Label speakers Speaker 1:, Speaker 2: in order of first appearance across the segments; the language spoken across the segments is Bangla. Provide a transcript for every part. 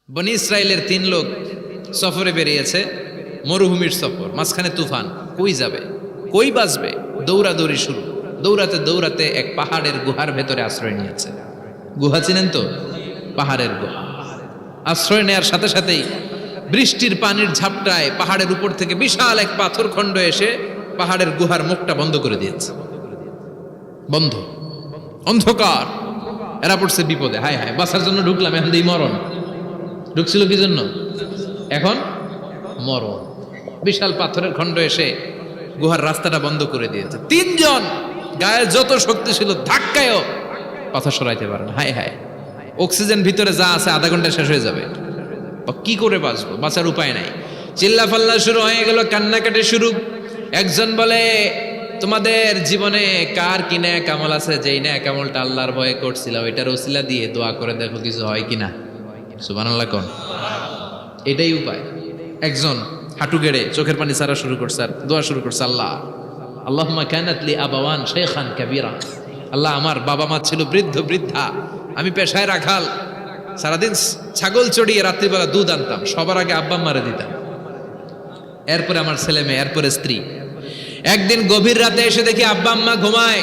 Speaker 1: বনি ইসরায়েলের 3 লোক সফরে বেরিয়েছে, মরুভূমির সফর, মাঝখানে তুফান। কই যাবে, কই বাঁচবে, দৌড়াদৌড়ি শুরু। দৌড়াতে দৌড়াতে এক পাহাড়ের গুহার ভেতরে আশ্রয় নিয়েছে। গুহা চিনেন তো? পাহাড়ের গুহা। আশ্রয় নেয়ার সাথে সাথেই বৃষ্টির পানির ঝাপটায় পাহাড়ের উপর থেকে বিশাল এক পাথর খণ্ড এসে পাহাড়ের গুহার মুখটা বন্ধ করে দিয়েছে। বন্ধ, অন্ধকার। এরা পড়ছে বিপদে। হায় হায়, বাঁচার জন্য ঢুকলাম, এখন দিই মরণ। ঢুকছিল কি জন্য? এখন মরণ। বিশাল পাথরের খণ্ড এসে গুহার রাস্তাটা বন্ধ করে দিয়েছে। 3 জন গায়ে যত শক্তি ছিল ধাক্কায়ও পাথর সরাইতে পারে না। হায় হায়, অক্সিজেন ভিতরে যা আছে আধা ঘন্টা শেষ হয়ে যাবে। কি করে বাঁচবো? বাঁচার উপায় নাই। চিল্লা ফাল্লা শুরু হয়ে গেল, কান্নাকাটি শুরু। একজন বলে, তোমাদের জীবনে কার কি ন্যাক আমল আছে, যেই ন্যাক আমলটা আল্লাহর ভয়ে করছিল ওইটার ওসিলা দিয়ে দোয়া করে দেখো কিছু হয় কিনা। সুবহানাল্লাহ কোন? এটাই উপায়। একজন হাঁটু গেড়ে চোখের পানি ছাড়া শুরু করছে আর দোয়া শুরু করছে, আল্লাহ আল্লাহুম্মা কানাত লি আবাওয়ান শাইখান কাবীরা। আল্লাহ, আমার বাবা মা ছিল বৃদ্ধ বৃদ্ধা, আমি পেশায় রাখাল, সারাদিন ছাগল চড়িয়ে রাত্রিবেলা দুধ আনতাম, সবার আগে আব্বা আম্মারে দিতাম, এরপরে আমার ছেলে মেয়ে, এরপরে স্ত্রী। একদিন গভীর রাতে এসে দেখি আব্বা আম্মা ঘুমায়।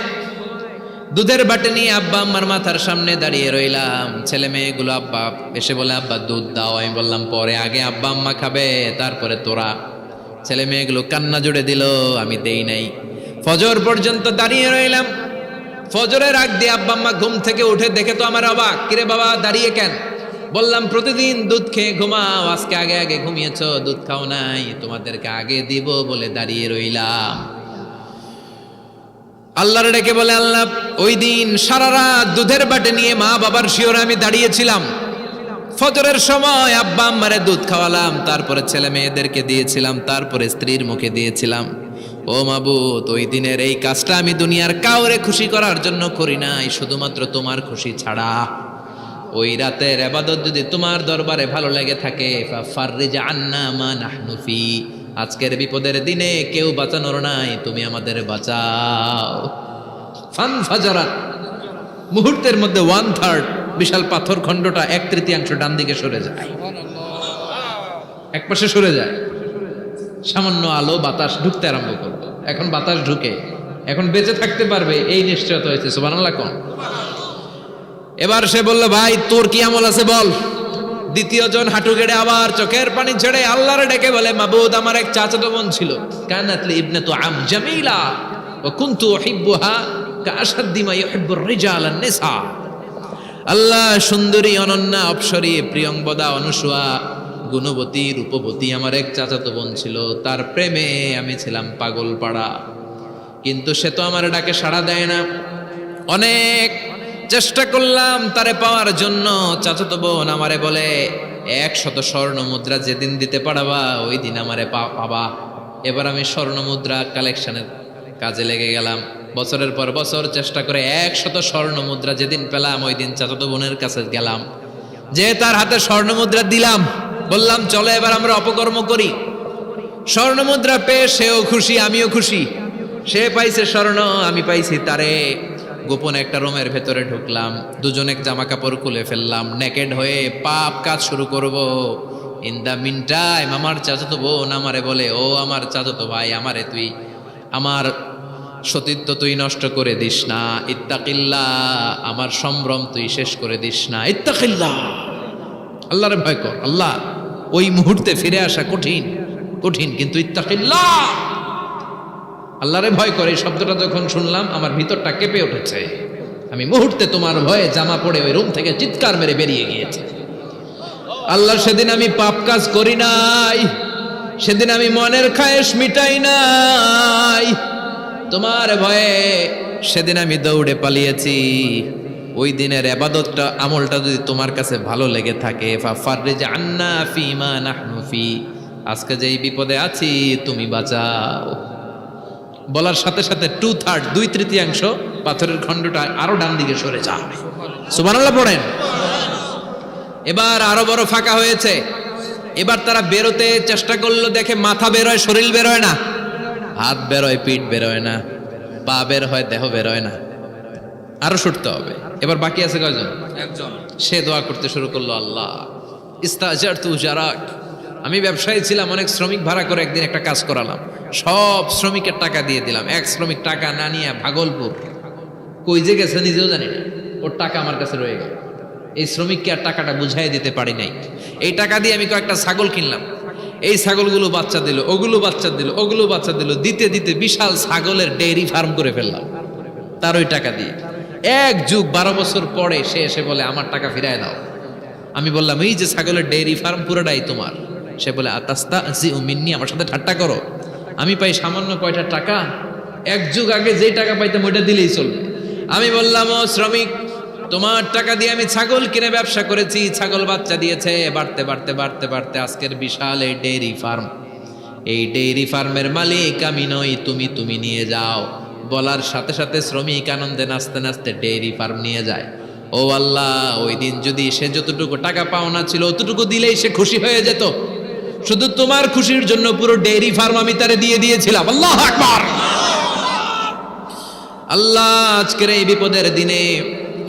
Speaker 1: দুধের বাটি নিয়ে আব্বা আম্মার মাথার সামনে দাঁড়িয়ে রইলাম। ছেলে মেয়েগুলো আব্বা এসে বলে, আব্বা দুধ দাও। আমি বললাম পরে, আগে আব্বা আম্মা খাবে, তারপরে তোরা। ছেলে মেয়েগুলো কান্না জুড়ে দিল, আমি দেই নাই। ফজর পর্যন্ত দাঁড়িয়ে রইলাম। ফজরের আগ দিয়ে আব্বা আম্মা ঘুম থেকে উঠে দেখে তো আমার অবাক, কিরে বাবা দাঁড়িয়ে কেন? বললাম প্রতিদিন দুধ খেয়ে ঘুমাও, আজকে আগে আগে ঘুমিয়েছো, দুধ খাও নাই, তোমাদেরকে আগে দিব বলে দাঁড়িয়ে রইলাম। আল্লাহর ডেকে বলে, আল্লাহ ওই দিন সারা রাত দুধের বাটি নিয়ে মা বাবার শিওরে আমি দাঁড়িয়েছিলাম। ফজরের সময় আব্বা আম্মারে দুধ খাওয়ালাম, তারপরে ছেলে মেয়েদেরকে দিয়েছিলাম, তারপরে স্ত্রীর মুখে দিয়েছিলাম। ও মাবুদ, ওই দিনের এই কাজটা আমি দুনিয়ার কাউরে খুশি করার জন্য করি নাই, শুধুমাত্র তোমার খুশি ছাড়া। ওই রাতের ইবাদত যদি তোমার দরবারে ভালো লেগে থাকে, ফাফাররিজ আন্না মা নাহনু ফি, আজকের বিপদের দিনে কেউ বাঁচানোর নাই, তুমি আমাদের বাঁচাও। ফানফাজারাত, মুহূর্তের মধ্যে 1/3 বিশাল পাথর খণ্ডটা 1/3 ডান দিকে সরে যায়, এক পাশে সরে যায়। সামান্য আলো বাতাস ঢুকতে আরম্ভ করবে। এখন বাতাস ঢুকে, এখন বেঁচে থাকতে পারবে এই নিশ্চয়তা হয়েছে। সুবহানাল্লাহ কোন? এবার সে বলল, ভাই তোর কি আমল আছে বল। দ্বিতীয় জন হাঁটু গেড়ে আবার চোখের পানি ছেড়ে আল্লাহরে ডেকে বলে, মাবুদ আমার এক চাচাতো বোন ছিল, কানাত লি ইবনাতু আম জামিলা ওয়া কুনতু উহিব্বুহা কাআশাদ্দি মা ইউহিব্বুর রিজাল আন-নিসা। আল্লাহ, সুন্দরী, অনন্যা, অপ্সরী, প্রিয়ংবদা, অনুসুয়া, গুণবতী, রূপবতী আমার এক চাচাতো বোন ছিল, তার প্রেমে আমি ছিলাম পাগল পাড়া। কিন্তু সে তো আমার ডাকে সাড়া দেয় না। অনেক চেষ্টা করলাম তারে পাওয়ার জন্য। চাচাতো বোন আমারে বলে, 100 স্বর্ণ মুদ্রা যেদিন দিতে পারবা ওই দিন আমারে পাবা। এবার আমি স্বর্ণ মুদ্রা কালেকশনের কাজে লেগে গেলাম। বছরের পর বছর চেষ্টা করে 100 স্বর্ণ মুদ্রা যেদিন পেলাম ওই দিন চাচাতো বোনের কাছে গেলাম, যে তার হাতে স্বর্ণ মুদ্রা দিলাম, বললাম চলো এবার আমরা অপকর্ম করি। স্বর্ণ মুদ্রা পেয়ে সেও খুশি, আমিও খুশি। সে পাইছে স্বর্ণ, আমি পাইছি তারে। গোপন একটা রুমের ভেতরে ঢুকলাম, দুজনে জামা কাপড় খুলে ফেললাম, নেকেড হয়ে পাপ কাজ শুরু করব। ইন দা মিন টাইম আমার চাচাতো বোন আমারে বলে, ও আমার চাচাতো ভাই, আমারে তুই আমার সতীত্ব তুই নষ্ট করে দিস না, ইত্তাকিল্লাহ, আমার সম্ভ্রম তুই শেষ করে দিস না, ইত্তাকিল্লাহ, আল্লাহরে ভয় কর। আল্লাহ, ওই মুহূর্তে ফিরে আসা কঠিন কঠিন, কিন্তু ইত্তাকিল্লাহ, আল্লাহরে ভয় করে, এই শব্দটা যখন শুনলাম আমার ভিতরটা কেঁপে উঠেছে। আমি মুহূর্তে তোমার ভয়ে জামা পড়ে ওই রুম থেকে চিৎকার মেরে বেরিয়ে গিয়েছে। আল্লাহ, সেদিন আমি পাপ কাজ করি নাই, সেদিন আমি মনের খায়েশ মিটাই নাই, তোমার ভয়ে সেদিন আমি দৌড়ে পালিয়েছি। ওই দিনের ইবাদতটা, আমলটা যদি তোমার কাছে ভালো লেগে থাকে, ফাফাররিজ আন্না ফিমা নাহনু ফি, আজকে যেই বিপদে আছি তুমি বাঁচাও। বলার সাথে সাথে 2/3 2/3 পাথরের খণ্ডটা আরো ডান দিকে সরে যায়। সুবহানাল্লাহ পড়েন। এবার আরো বড় ফাঁকা হয়েছে। এবার তারা বেরোতে চেষ্টা করলো, দেখে মাথা বেরোয়, শরীর বেরোয় না, হাত বেরোয়, পিঠ বেরোয় না, পা বের হয়, দেহ বেরোয় না, আরো ছুটতে হবে। এবার বাকি আছে কয়জন? একজন। সে দোয়া করতে শুরু করলো, আল্লাহ ইস্তাজারতু উজারাক, আমি ব্যবসায়ী ছিলাম, অনেক শ্রমিক ভাড়া করে একদিন একটা কাজ করালাম, সব শ্রমিকের টাকা দিয়ে দিলাম। এক শ্রমিক টাকা না নিয়ে ভাগলপুর কই যে গেছে নিজেও জানি না, ওর টাকা আমার কাছে রয়ে গেল। এই শ্রমিককে আর টাকাটা বুঝাই দিতে পারি নাই। এই টাকা দিয়ে আমি কয়েকটা ছাগল কিনলাম, এই ছাগলগুলো বাচ্চা দিল, ওগুলো বাচ্চা দিল, ওগুলো বাচ্চা দিল, দিতে দিতে বিশাল ছাগলের ডেইরি ফার্ম করে ফেললাম তার ওই টাকা দিয়ে। এক যুগ 12 বছর পরে সে এসে বলে আমার টাকা ফিরায় দাও। আমি বললাম এই যে ছাগলের ডেইরি ফার্ম পুরোটাই তোমার। সে বলে আতাস্তা জি মিন্নি, আমার সাথে ঠাট্টা করো? আমি পাই সামান্য কয়টা টাকা, এক যুগ আগে যেই টাকা পাইতাম ওইটা দিলেই চলবে। আমি বললাম ও শ্রমিক, তোমার টাকা দিয়ে আমি ছাগল কিনে ব্যবসা করেছি, ছাগল বাচ্চা দিয়েছে, বাড়তে বাড়তে বাড়তে বাড়তে আজকের বিশাল এই ডেইরি ফার্ম। এই ডেইরি ফার্মের মালিক আমি নই, তুমি নিয়ে যাও। বলার সাথে সাথে শ্রমিক আনন্দে নাচতে নাচতে ডেইরি ফার্ম নিয়ে যায়। ও আল্লাহ, ওই দিন যদি সে যতটুকু টাকা পাওনা ছিল অতটুকু দিলেই সে খুশি হয়ে যেত। শুধু তোমার খুশির জন্য পুরো ডেইরি ফার্ম আমি তারে দিয়ে দিয়েছিলাম। আল্লাহু আকবার। আল্লাহ, আজকের এই বিপদের দিনে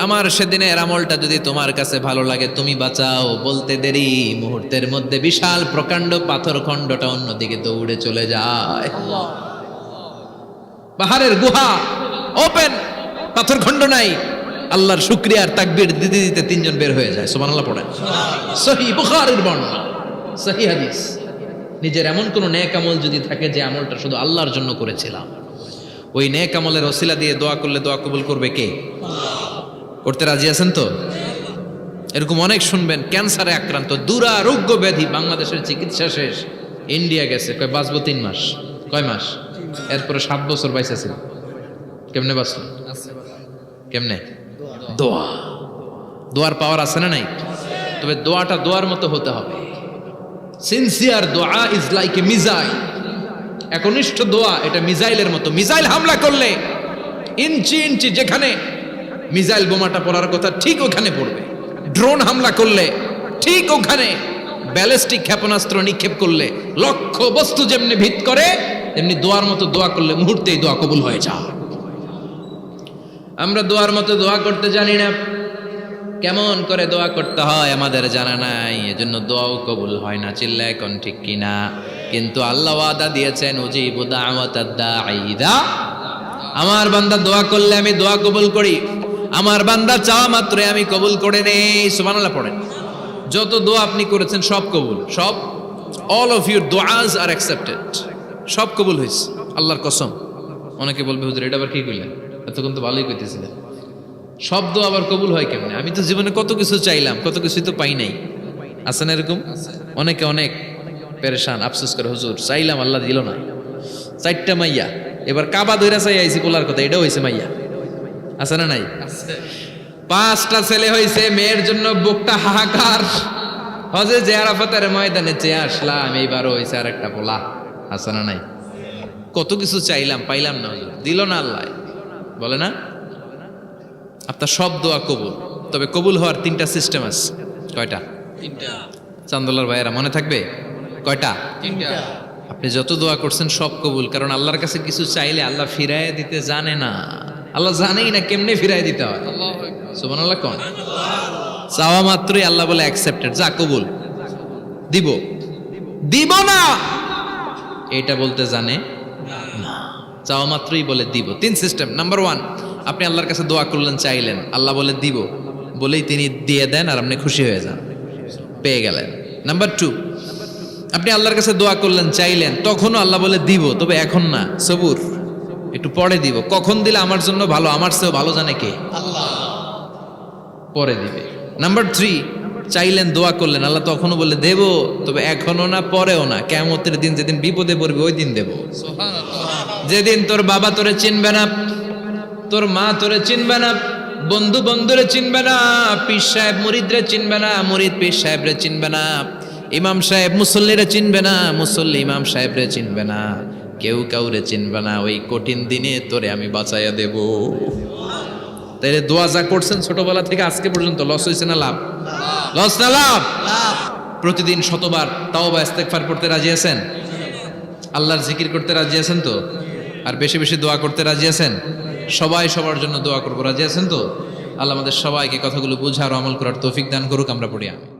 Speaker 1: আমার সেদিনের আমলটা যদি তোমার কাছে ভালো লাগে তুমি বাঁচাও। বলতে দেরি, মুহূর্তের মধ্যে বিশাল প্রকাণ্ড পাথর খণ্ডটা অন্যদিকে দৌড়ে চলে যায়। পাহাড়ের গুহা ওপেন, পাথর খণ্ড নাই। আল্লাহর শুকরিয়ার তাকবীর দিতে দিতে 3 জন বের হয়ে যায়। সুবহানাল্লাহ পড়েন। সহিহ বুখারীর বর্ণনা, সহিহ হাদিস। নিজের এমন কোন নেক আমল যদি থাকে যে আমলটা শুধু আল্লাহর জন্য করেছিলাম, ওই নেক আমলের ওসিলা দিয়ে দোয়া করলে দোয়া কবুল করবে কে? করতে রাজি আছেন তো? এরকম অনেক শুনবেন ক্যান্সারে আক্রান্ত, দুরারোগ্য ব্যাধি, বাংলাদেশের চিকিৎসা শেষ, ইন্ডিয়া গেছে, কয় বাঁচবো 3 মাস। কয় মাস? এরপরে 7 বছর বাইসা ছিল। কেমনে বাঁচলো? কেমনে? দোয়া। দোয়ার পাওয়ার আছে না নাই? তবে দোয়াটা দোয়ার মতো হতে হবে। সিনসিয়ার দোয়া ইজ লাইক এ মিসাইল। একনিষ্ঠ দোয়া এটা মিসাইলের মতো। মিসাইল হামলা করলে ইঞ্চি ইঞ্চি যেখানে মিসাইল বোমাটা পড়ার কথা ঠিক ওখানে পড়বে। ড্রোন হামলা করলে ঠিক ওখানে, ব্যালিস্টিক ক্ষেপণাস্ত্র নিক্ষেপ করলে লক্ষ্য বস্তু যেমনি ভিত করে, তেমনি দোয়ার মতো দোয়া করলে মুহূর্তেই দোয়া কবুল হয়ে যায়। আমরা দোয়ার মতো দোয়া করতে জানি না, কেমন করে দোয়া করতে হয় আমাদের জানা নাই, এজন্য দোয়াও কবুল হয় না। চিল্লায় এখন ঠিক কিনা? কিন্তু আল্লাহ ওয়াদা দিয়েছেন উজিবু দাওয়াতাদ দাঈ ইযা, আমার বান্দা দোয়া করলে আমি দোয়া কবুল করি, আমার বান্দা চাওয়া মাত্রই আমি কবুল করে নেই। সুবহানাল্লাহ পড়েন। যত দোয়া আপনি করেছেন সব কবুল, সব, অল অফ ইউর দোয়াজ আর অ্যাকসেপ্টেড, সব কবুল হয়েছে আল্লাহর কসম। অনেকে বলবে হুজুর এটা আবার কি কইলেন, এতক্ষণ তো ভালোই কইতেছিলেন, সব দোয়া আবার কবুল হয় কেমনে? আমি তো জীবনে কত কিছু চাইলাম, কত কিছুই তো পাই নাই। আছে না এরকম? অনেকে অনেক পেরেশান, আফসোস করে হুজুর চাইলাম আল্লাহ দিল না। 4টা মাইয়া, এবার কাবা ধইরা চাই আইছি পোলার কথা, এটাও হয়েছে মাইয়া। আছে না নাই? 5টা ছেলে হয়েছে, মেয়ের জন্য বুকটা হাহাকার। হজে যে আরাফাতের ময়দানে চেয়ে আসলাম, এইবারও হয়েছে আর একটা পোলা। আছে না নাই? কত কিছু চাইলাম, পাইলাম না, হুজুর দিল না আল্লাহ। বলে না আপনার সব দোয়া কবুল, তবে কবুল হওয়ার 3টা সিস্টেম আছে। কয়টা? 3টা। চান্দোলার ভাইয়েরা মনে থাকবে? কয়টা? 3টা। আপনি যত দোয়া করছেন সব কবুল, কারণ আল্লাহর কাছে কিছু চাইলে আল্লাহ ফিরায় দিতে জানে না। আল্লাহ জানেই না কেমনে ফিরায় দিতে হয়। সুবহানাল্লাহ কোন? চাওয়া মাত্রই আল্লাহ বলে অ্যাকসেপ্টেড, যা কবুল, দিব দিব না এটা বলতে জানে না, চাওয়া মাত্রই বলে দিব। 3 সিস্টেম। নাম্বার 1, আপনি আল্লাহর কাছে দোয়া করলেন, চাইলেন, আল্লাহ বলে দিব, বলেই তিনি দিয়ে দেন আর আপনি খুশি হয়ে যান, পেয়ে গেলেন। নাম্বার 2, আপনি আল্লাহর কাছে দোয়া করলেন, চাইলেন, তখনও আল্লাহ বলে দিব, তবে এখন না, সবুর, একটু পরে দিব। কখন দিলে আমার জন্য ভালো, আমার চেয়েও ভালো জানে কে? আল্লাহ, পরে দিবে। নাম্বার 3, চাইলেন, দোয়া করলেন, আল্লাহ তখনও বলে দেব, তবে এখনো না, পরেও না, কিয়ামতের দিন যেদিন বিপদে পড়বে ওই দিন দেব। যেদিন তোর বাবা তোরে চিনবে না, তোর মা তোরে চিনবে না, বন্ধু বন্ধুরে চিনবে না, পীর সাহেব মুরিদরে চিনবে না, মুরিদ পীর সাহেবরে চিনবে না, ইমাম সাহেব মুসল্লিরে চিনবে না, মুসল্লি ইমাম সাহেবরে চিনবে না, কেউ কাউরে চিনবে না। ওই কঠিন দিনে তোরে আমি বাঁচাইয়া দেব। তাইলে দোয়া যা করছেন ছোটবেলা থেকে আজকে পর্যন্ত লস হয়েছে না লাভ? লস না লাভ? প্রতিদিন শতবার তাওবা ইস্তেগফার পড়তে রাজি আছেন? আল্লাহর জিকির করতে রাজি আছেন তো? আর বেশি বেশি দোয়া করতে রাজি আছেন? সবাই সবার জন্য দোয়া করবো, রাজি আছেন তো? আল্লাহ আমাদের সবাইকে কথাগুলো বুঝার ও আমল করার তৌফিক দান করুক। আমরা পড়ি আমিন।